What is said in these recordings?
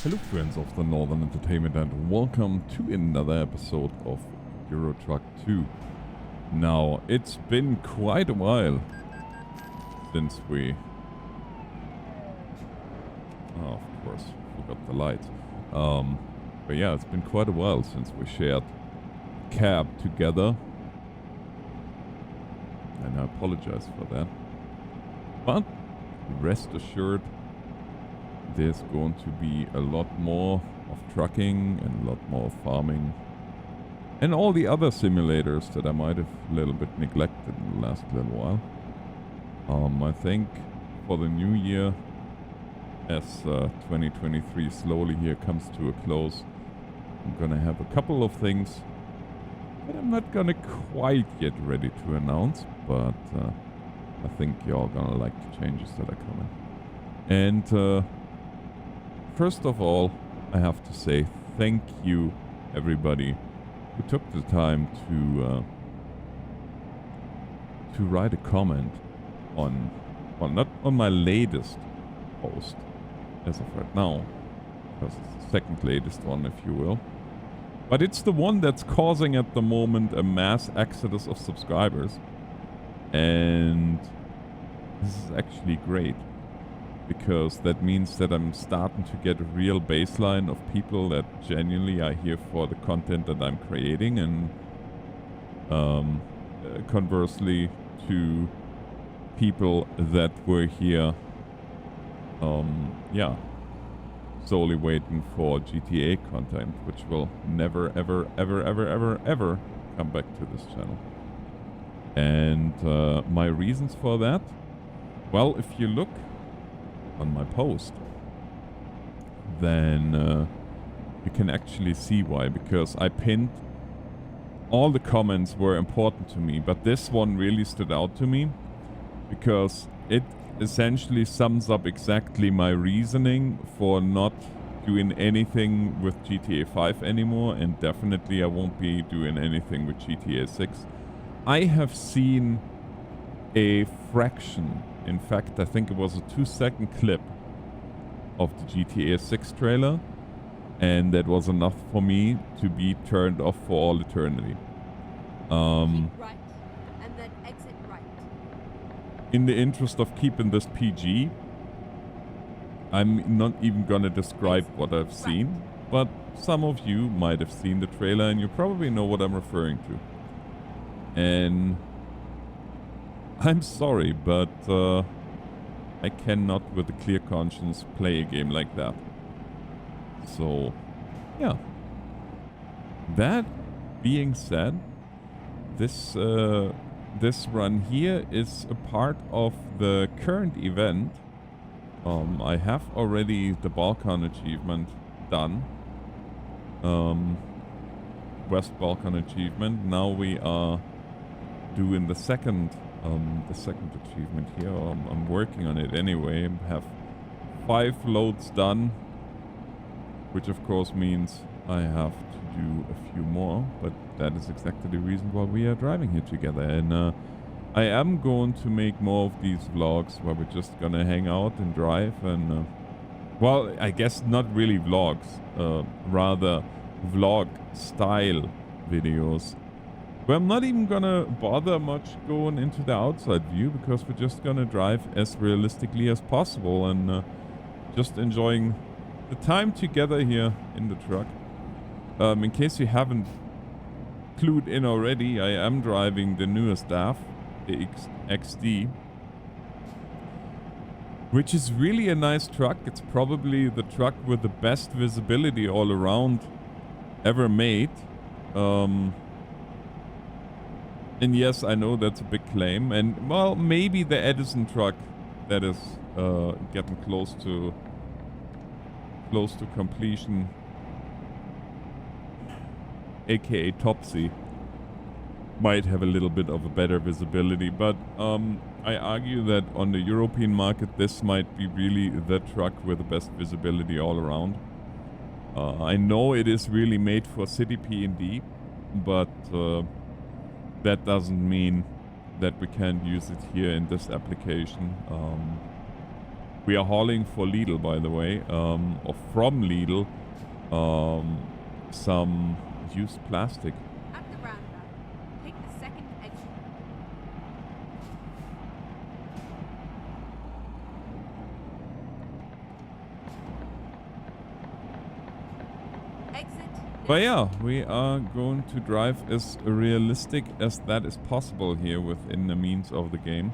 Hello friends of the Northern Entertainment and welcome to another episode of Euro Truck 2. Now, it's been quite a while since we... Oh, of course, forgot the light. But yeah, it's been quite a while since we shared cab together. And I apologize for that. But rest assured, there's going to be a lot more of trucking and a lot more farming and all the other simulators that I might have a little bit neglected in the last little while. I think for the new year, as 2023 slowly here comes to a close, I'm gonna have a couple of things that I'm not gonna quite get ready to announce, but I think you're all gonna like the changes that are coming. And first of all, I have to say thank you, everybody who took the time to write a comment on, well, not on my latest post as of right now, because it's the second latest one, if you will, but it's the one that's causing at the moment a mass exodus of subscribers, and this is actually great. Because that means that I'm starting to get a real baseline of people that genuinely are here for the content that I'm creating, and conversely to people that were here, solely waiting for GTA content, which will never, ever, ever, ever, ever, ever come back to this channel. And my reasons for that, well, if you look on my post, then you can actually see why, because I pinned all the comments were important to me, but this one really stood out to me because it essentially sums up exactly my reasoning for not doing anything with GTA 5 anymore, and definitely I won't be doing anything with GTA 6. I have seen a fraction. In fact, I think it was a 2-second clip of the GTA 6 trailer, and that was enough for me to be turned off for all eternity. Right, and then exit right. In the interest of keeping this PG, I'm not even gonna describe what I've seen, but some of you might have seen the trailer and you probably know what I'm referring to. And I'm sorry, but I cannot with a clear conscience play a game like that. So, yeah. That being said, this run here is a part of the current event. I have already the Balkan achievement done. West Balkan achievement. Now we are doing the second achievement here. I'm working on it anyway. I have 5 loads done, which of course means I have to do a few more, but that is exactly the reason why we are driving here together. And I am going to make more of these vlogs where we're just gonna hang out and drive, and well, I guess not really vlogs, rather vlog style videos, where I'm not even gonna bother much going into the outside view, because we're just gonna drive as realistically as possible and just enjoying the time together here in the truck. In case you haven't clued in already, I am driving the newest staff, the XD, which is really a nice truck. It's probably the truck with the best visibility all around ever made. And yes, I know that's a big claim, and well, maybe the Edison truck that is getting close to completion, aka Topsy, might have a little bit of a better visibility, but I argue that on the European market this might be really the truck with the best visibility all around. I know it is really made for city P&D, but that doesn't mean that we can't use it here in this application. We are hauling for Lidl, by the way, or from Lidl, some used plastic. At the roundabout, take the second exit. Exit. But yeah, we are going to drive as realistic as that is possible here within the means of the game.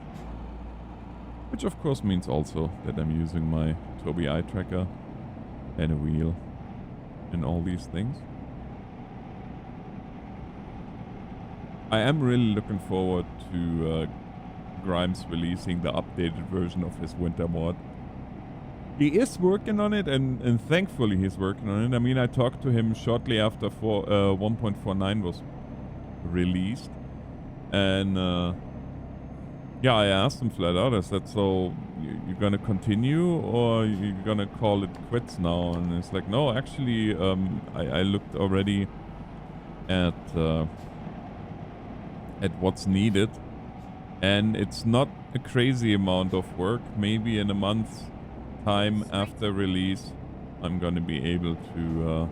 Which of course means also that I'm using my Tobii eye tracker and a wheel and all these things. I am really looking forward to Grimes releasing the updated version of his winter mod. He is working on it, and thankfully he's working on it. I mean, I talked to him shortly after 1.49 was released, and yeah, I asked him flat out. I said, "So you're gonna continue, or you're gonna call it quits now?" And it's like, "No, actually, I looked already at what's needed, and it's not a crazy amount of work. Maybe in a month's time after release, I'm gonna be able to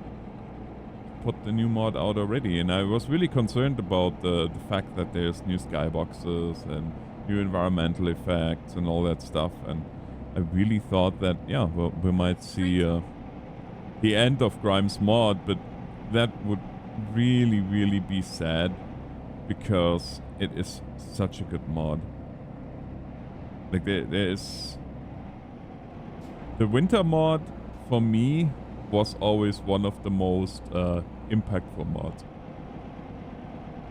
put the new mod out already." And I was really concerned about the fact that there's new skyboxes and new environmental effects and all that stuff. And I really thought that, yeah, well, we might see the end of Grimes mod, but that would really, really be sad because it is such a good mod. Like there is... The winter mod, for me, was always one of the most impactful mods.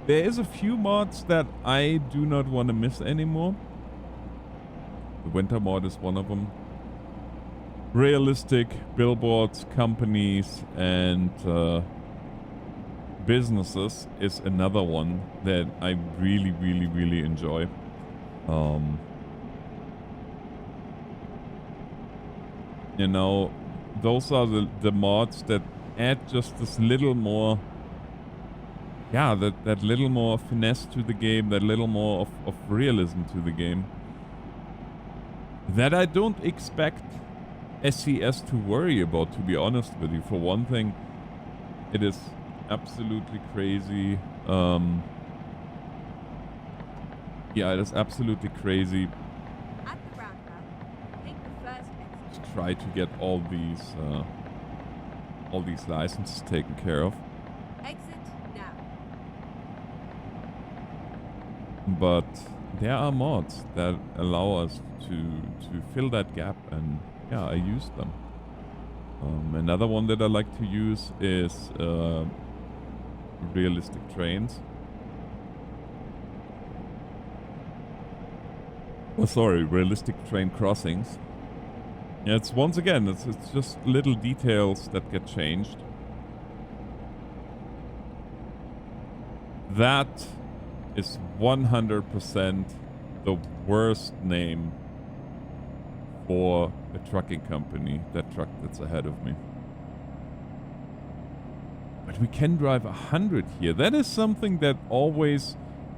There is a few mods that I do not want to miss anymore. The winter mod is one of them. Realistic billboards, companies, and businesses is another one that I really, really, really enjoy. You know, those are the mods that add just this little more, yeah, that little more finesse to the game, that little more of realism to the game. That I don't expect SCS to worry about, to be honest with you. For one thing, it is absolutely crazy. Yeah, it is absolutely crazy At the roundabout, take the first exit. to try to get all these licenses taken care of. Exit now. But there are mods that allow us to fill that gap, and yeah, I use them. Another one that I like to use is realistic trains. Oh, sorry, realistic train crossings. Yeah, it's once again, it's just little details that get changed. That is 100% the worst name for a trucking company, that truck that's ahead of me. But we can drive 100 here. That is something that always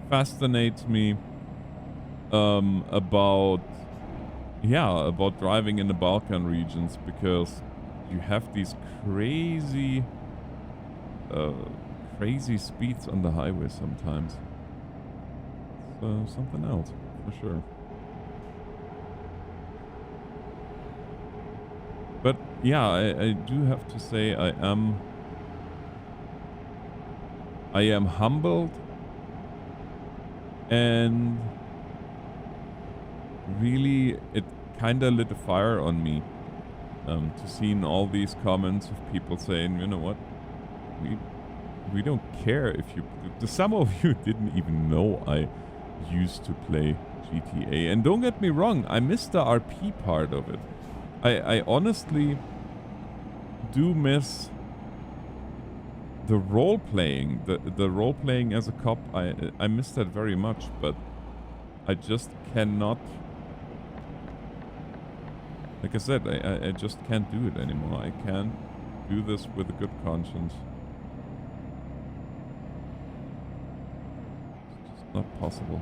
fascinates me about driving in the Balkan regions, because you have these crazy speeds on the highway sometimes. So something else, for sure. But yeah, I do have to say I am humbled and really it kind of lit a fire on me to seeing all these comments of people saying, you know what, we don't care if you... Some of you didn't even know I used to play GTA. And don't get me wrong, I miss the RP part of it. I honestly do miss the role playing, the role playing as a cop. I miss that very much, but I just cannot. Like I said, I just can't do it anymore. I can't do this with a good conscience. It's just not possible.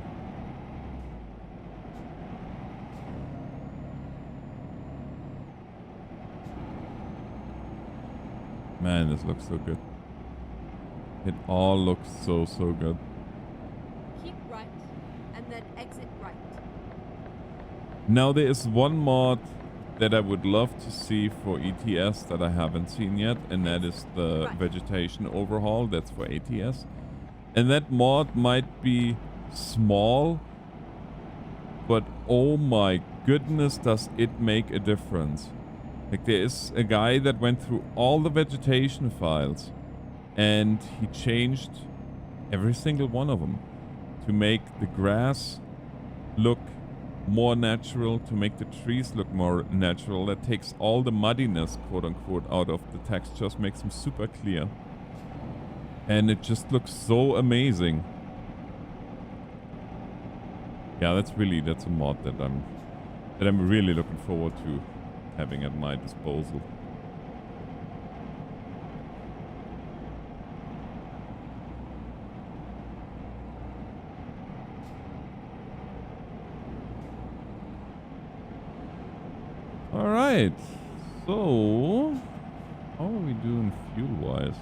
Man, this looks so good. It all looks so good. Keep right, and then exit right. Now there is one mod that I would love to see for ETS that I haven't seen yet, and that is the Vegetation Overhaul. That's for ATS. And that mod might be small, but oh my goodness, does it make a difference. Like, there is a guy that went through all the vegetation files and he changed every single one of them to make the grass look more natural, to make the trees look more natural. That takes all the muddiness, quote unquote, out of the textures, makes them super clear. And it just looks so amazing. Yeah, that's a mod that I'm really looking forward to having at my disposal. All right, so how are we doing fuel-wise?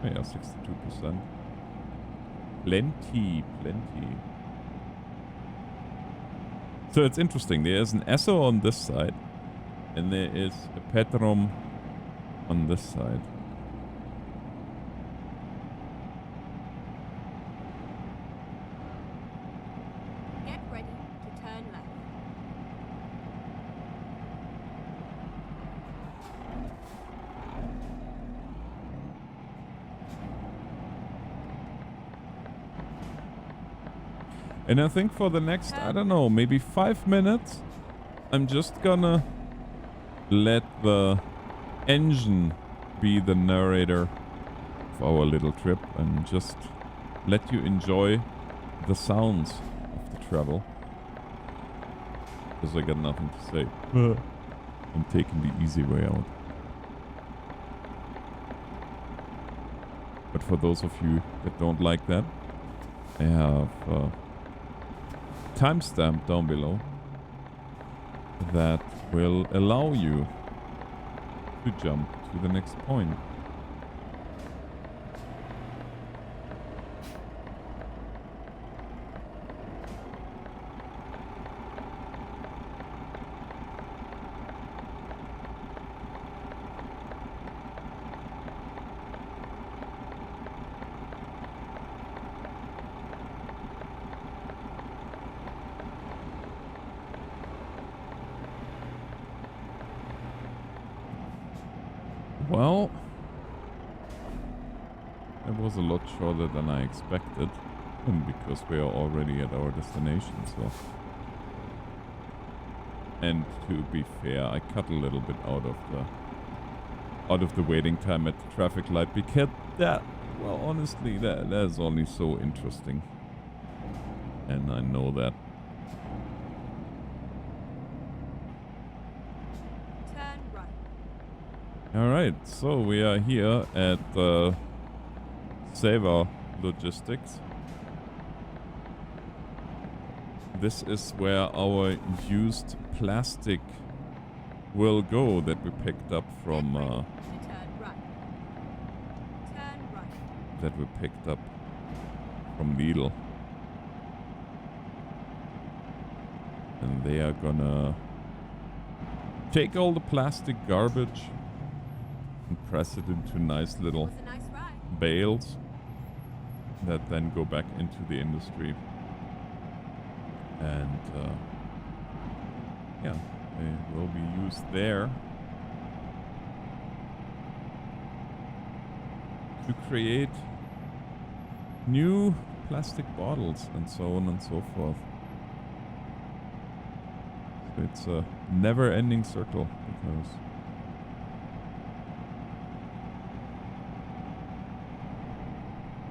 Yeah, 62%. Plenty. So it's interesting. There is an Esso on this side, and there is a Petrom on this side. Get ready to turn left. And I think for the next, I don't know, maybe 5 minutes, I'm just gonna let the engine be the narrator of our little trip and just let you enjoy the sounds of the travel. Because I got nothing to say. I'm taking the easy way out. But for those of you that don't like that, I have timestamp down below that will allow you to jump to the next point. Well, it was a lot shorter than I expected, because we are already at our destination, so. And to be fair, I cut a little bit out of the waiting time at the traffic light, because that, well, honestly, that is only so interesting. And I know that. Alright, so we are here at Cevac Logistics. This is where our used plastic will go that we picked up from Lidl. And they are gonna take all the plastic garbage and press it into nice little bales that then go back into the industry. And yeah, they will be used there to create new plastic bottles and so on and so forth. So it's a never-ending circle, because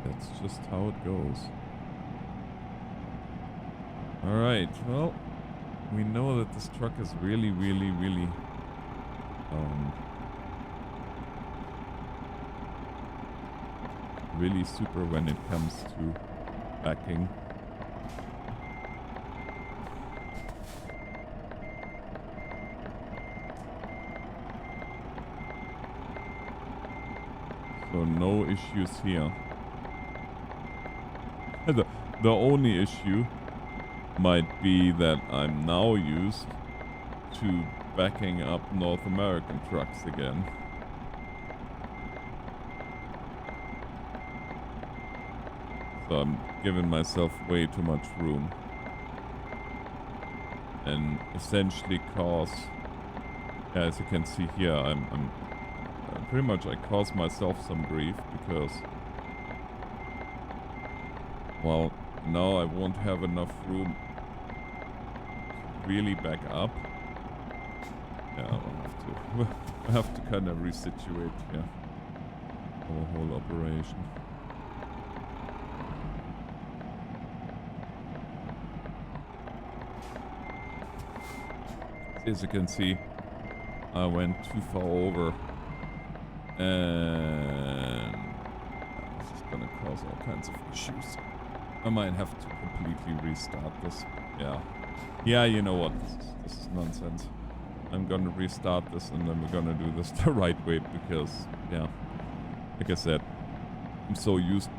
that's just how it goes. Alright, well, we know that this truck is really super when it comes to backing. So no issues here. The only issue might be that I'm now used to backing up North American trucks again. So I'm giving myself way too much room. And essentially cause, yeah, as you can see here, I'm pretty much I cause myself some grief because, well, now I won't have enough room to really back up. Yeah, I have to kind of resituate here our whole operation. As you can see, I went too far over, and this is gonna cause all kinds of issues. I might have to completely restart this. Yeah, you know what? This is nonsense. I'm gonna restart this, and then we're gonna do this the right way because, yeah, like I said, I'm so used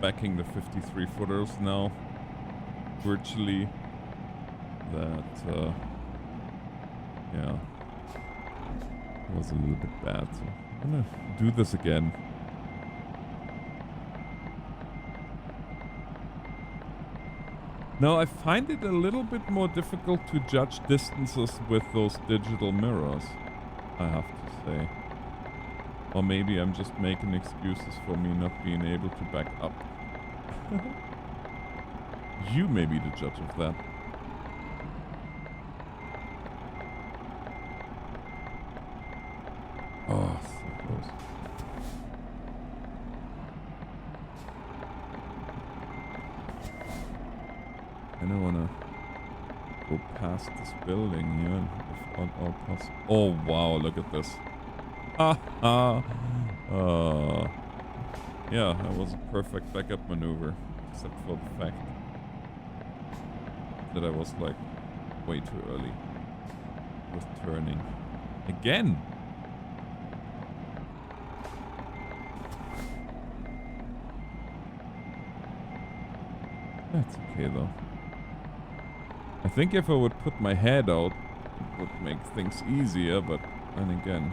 backing the 53 footers now, virtually, that. Yeah, it was a little bit bad, so I'm gonna do this again. Now, I find it a little bit more difficult to judge distances with those digital mirrors, I have to say. Or maybe I'm just making excuses for me not being able to back up. You may be the judge of that. Oh, so close. I don't wanna go past this building here if at all possible. Oh wow, look at this. Yeah, that was a perfect backup maneuver, except for the fact that I was like way too early with turning. Again! That's okay though. I think if I would put my head out, it would make things easier, but then again,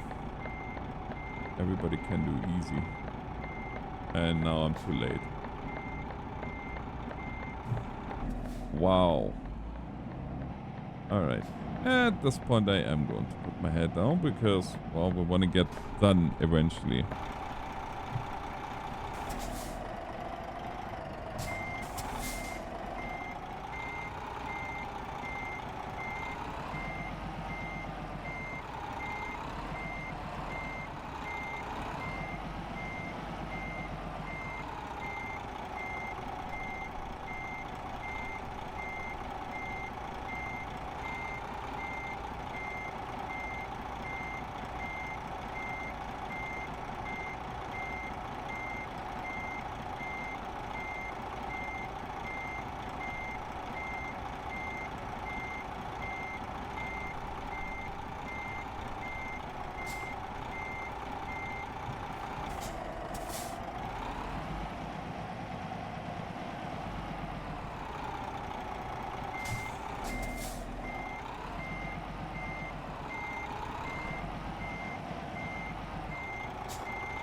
everybody can do easy. And now I'm too late. Wow. Alright. At this point I am going to put my head down because, well, we want to get done eventually.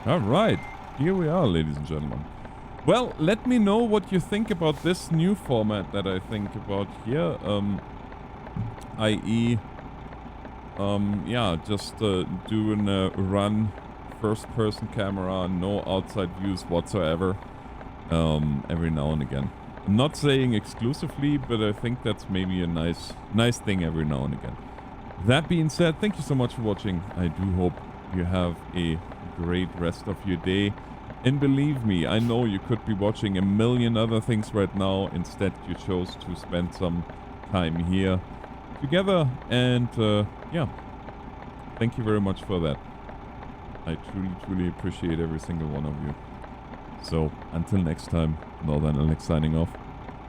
All right, here we are, ladies and gentlemen. Well, let me know what you think about this new format that I think about here, i.e., yeah, just doing a run first-person camera, no outside views whatsoever, every now and again. I'm not saying exclusively, but I think that's maybe a nice thing every now and again. That being said, thank you so much for watching. I do hope you have a great rest of your day. And believe me, I know you could be watching a million other things right now. Instead, you chose to spend some time here together. And yeah, thank you very much for that. I truly appreciate every single one of you. So until next time, NorthernAlex signing off.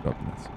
God bless.